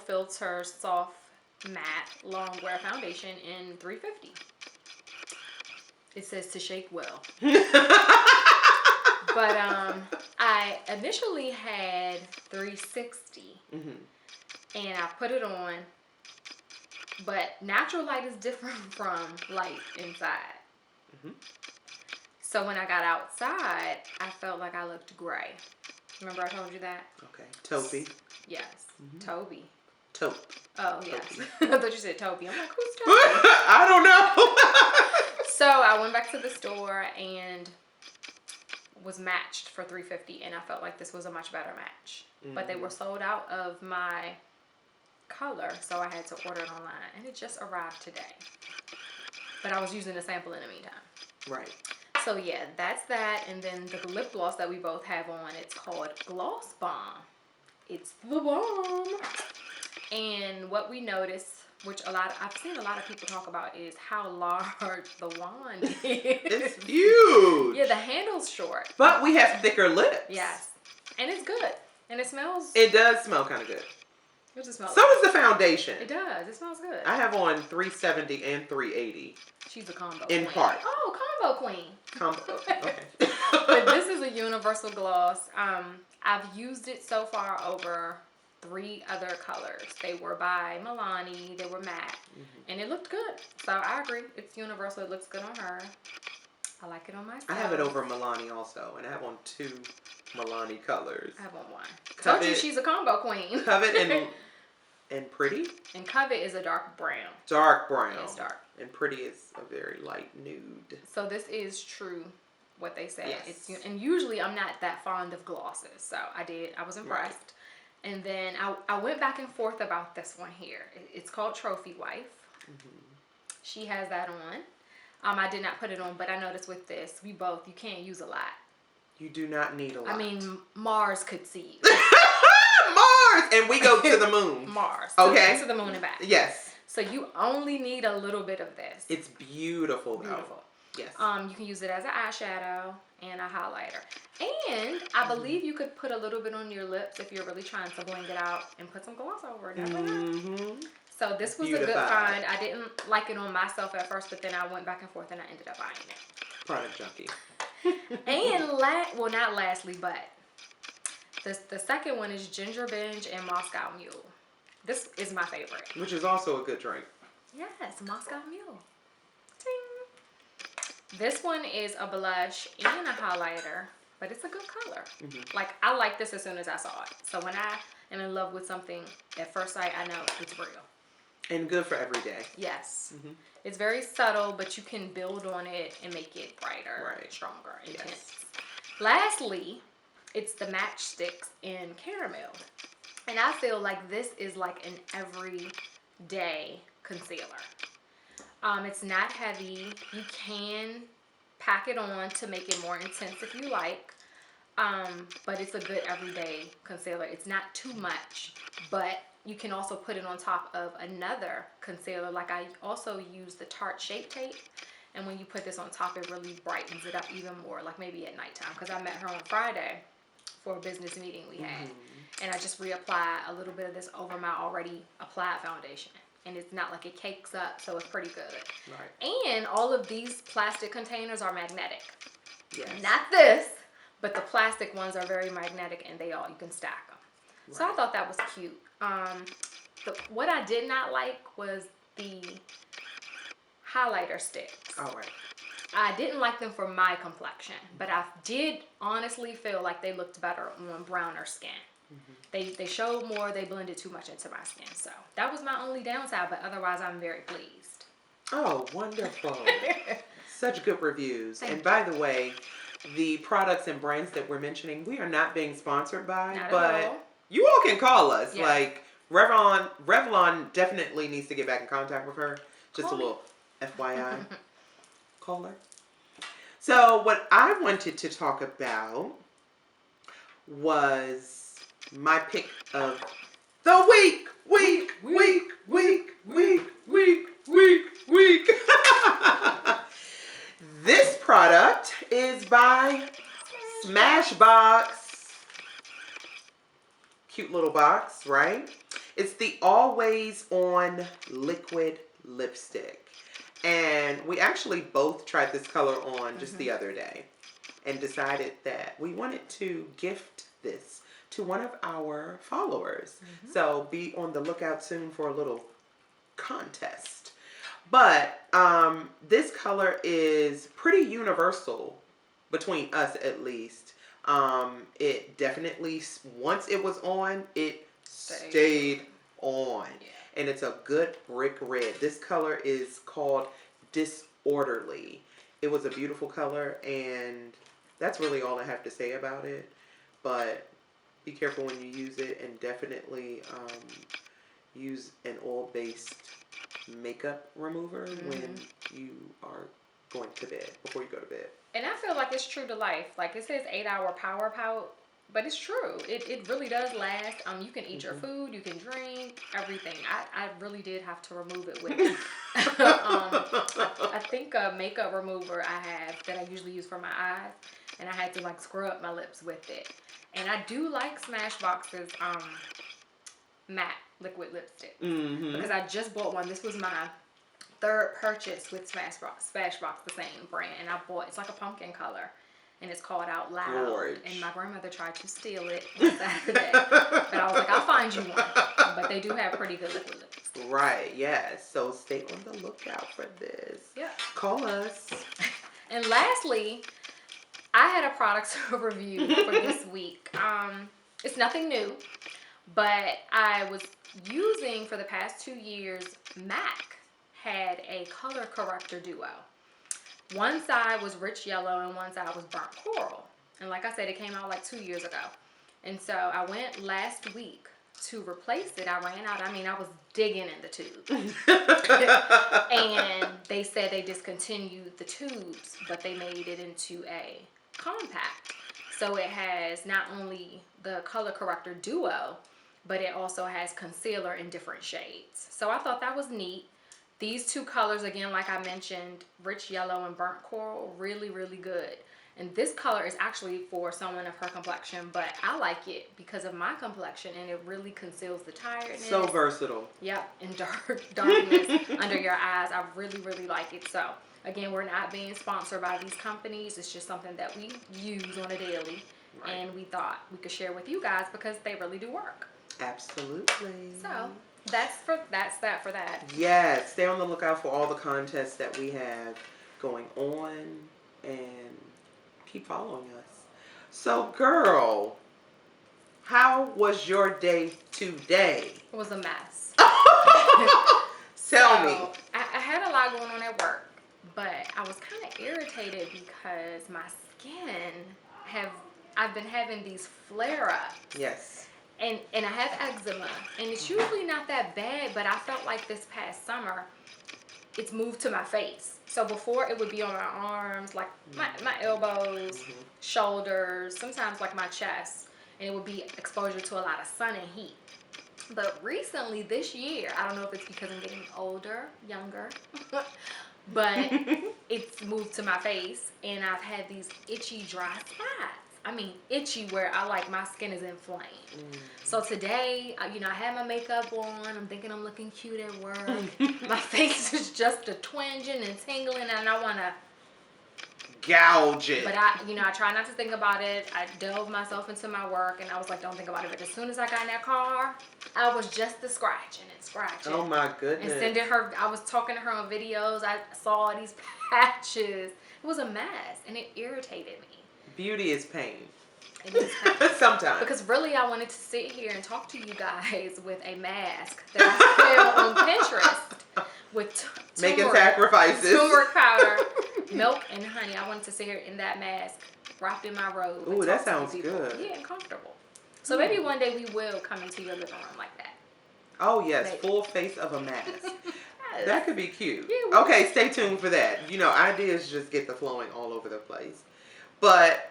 filter soft matte long wear foundation in 350. It says to shake well. But I initially had 360, and I put it on. But natural light is different from light inside. So when I got outside, I felt like I looked gray. Remember I told you that? Okay. Toby. Yes. Toby. Taupe. Oh, yes. I thought you said Toby. I'm like, who's Toby? I don't know. So I went back to the store and was matched for $350, and I felt like this was a much better match. But they were sold out of my color, so I had to order it online, and it just arrived today. But I was using a sample in the meantime. Right. So yeah, that's that. And then the lip gloss that we both have on, it's called Gloss Bomb. It's the bomb. And what we noticed, which I've seen a lot of people talk about, is how large the wand is. It's huge. Yeah, the handle's short. But we have thicker lips. Yes. And it's good. And it smells. It does smell kind of good. It just smells So does the foundation. It does. It smells good. I have on 370 and 380. She's a combo in queen. part. Oh, combo queen. Combo. Okay. But this is a universal gloss. I've used it so far over 3 other colors. They were by Milani. They were matte. And it looked good. So I agree. It's universal. It looks good on her. I like it on myself. I have it over Milani also. And I have on 2 Milani colors. I have on 1. Covet, Told you she's a combo queen. Covet and Pretty. And Covet is a dark brown. Dark brown. It's dark. And Pretty is a very light nude. So this is true what they say. Yes. And usually I'm not that fond of glosses. So I was impressed. Right. And then I went back and forth about this one here. It's called Trophy Wife. She has that on. I did not put it on, but I noticed with this, you can't use a lot. You do not need a lot. I mean, Mars could see you. Mars! And we go to the moon. Mars. Okay. To the moon and back. Yes. So you only need a little bit of this. It's beautiful though. Beautiful. Yes. You can use it as an eyeshadow and a highlighter. And I believe you could put a little bit on your lips if you're really trying to bling it out and put some gloss over it. So this was a good find. I didn't like it on myself at first, but then I went back and forth and I ended up buying it. Product junkie. And not lastly, but the second one is Ginger Binge and Moscow Mule. This is my favorite. Which is also a good drink. Yes, Moscow Mule. Ding. This one is a blush and a highlighter, but it's a good color. Like, I like this as soon as I saw it. So when I am in love with something at first sight, I know it's real. And good for every day. Yes. It's very subtle, but you can build on it and make it brighter, stronger, intense. Yes. Lastly, it's the Matchsticks in Caramel. And I feel like this is like an everyday concealer. It's not heavy. You can pack it on to make it more intense if you like. But it's a good everyday concealer. It's not too much, but you can also put it on top of another concealer. Like, I also use the Tarte Shape Tape. And when you put this on top, it really brightens it up even more, like maybe at nighttime. Because I met her on Friday for a business meeting we had. And I just reapply a little bit of this over my already applied foundation. And it's not like it cakes up, so it's pretty good. Right. And all of these plastic containers are magnetic. Yes. Not this, but the plastic ones are very magnetic, and you can stack them. Right. So I thought that was cute. What I did not like was the highlighter sticks. All right. I didn't like them for my complexion, but I did honestly feel like they looked better on browner skin. They showed more, they blended too much into my skin. So that was my only downside, but otherwise I'm very pleased. Oh, wonderful. Such good reviews. And by the way, the products and brands that we're mentioning, we are not being sponsored by, but you all can call us. Yeah. Like, Revlon definitely needs to get back in contact with her. Just a little FYI. Call her. So what I wanted to talk about was my pick of the week. This product is by Smashbox. Cute little box, right? It's the Always On Liquid Lipstick. And we actually both tried this color on just the other day and decided that we wanted to gift this to one of our followers. So be on the lookout soon for a little contest. But this color is pretty universal between us, at least. It definitely, once it was on, it stayed on. Yeah. And it's a good brick red. This color is called Disorderly. It was a beautiful color, and that's really all I have to say about it. But be careful when you use it, and definitely use an oil-based makeup remover when you are going to bed, before you go to bed. And I feel like it's true to life. Like it says 8-hour power pout, but it's true. It really does last. You can eat your food, you can drink, everything. I really did have to remove it with me. I think a makeup remover I have that I usually use for my eyes, and I had to like scrub my lips with it. And I do like Smashbox's matte liquid lipstick because I just bought one. This was my third purchase with Smashbox, the same brand, and I bought, it's like a pumpkin color, and it's called Out Loud. Gorge. And my grandmother tried to steal it on Saturday, but I was like, I'll find you one. But they do have pretty good liquid lipstick. Right, yes. So stay on the lookout for this. Yeah. Call us. And lastly, I had a product review for this week. It's nothing new, but I was using for the past 2 years, MAC had a color corrector duo. One side was rich yellow and one side was burnt coral. And like I said, it came out like 2 years ago. And so I went last week to replace it. I ran out. I mean, I was digging in the tube. And they said they discontinued the tubes, but they made it into a compact. So it has not only the color corrector duo, but it also has concealer in different shades. So I thought that was neat. These two colors, again, like I mentioned, rich yellow and burnt coral, really, really good. And this color is actually for someone of her complexion, but I like it because of my complexion, and it really conceals the tiredness. So versatile. Yep, and darkness under your eyes. I really, really like it. So, again, we're not being sponsored by these companies. It's just something that we use on a daily, and we thought we could share with you guys because they really do work. Absolutely. So that's that for that. Yes, stay on the lookout for all the contests that we have going on, and keep following us. So, girl, how was your day today? It was a mess. Tell me. I had a lot going on at work, but I was kind of irritated because my skin I've been having these flare-ups. Yes. And I have eczema, and it's usually not that bad, but I felt like this past summer, it's moved to my face. So before it would be on my arms, like my elbows, shoulders, sometimes like my chest, and it would be exposure to a lot of sun and heat. But recently, this year, I don't know if it's because I'm getting older, younger, but it's moved to my face, and I've had these itchy, dry spots. I mean, itchy where my skin is inflamed. So today, I had my makeup on. I'm thinking I'm looking cute at work. My face is just a twinging and tingling, and I want to gouge it. But I try not to think about it. I delved myself into my work, and I was like, don't think about it. But as soon as I got in that car, I was just scratching. Oh my goodness. And sending her, I was talking to her on videos. I saw these patches. It was a mess, and it irritated me. Beauty is pain. It is pain. Sometimes. Because really, I wanted to sit here and talk to you guys with a mask that I found on Pinterest with making sacrifices, turmeric powder, milk, and honey. I wanted to sit here in that mask, wrapped in my robe. Ooh, that sounds good. Yeah, and comfortable. So maybe one day we will come into your living room like that. Oh yes, maybe. Full face of a mask. Yes. That could be cute. Yeah, okay, stay tuned for that. Ideas just get the flowing all over the place. But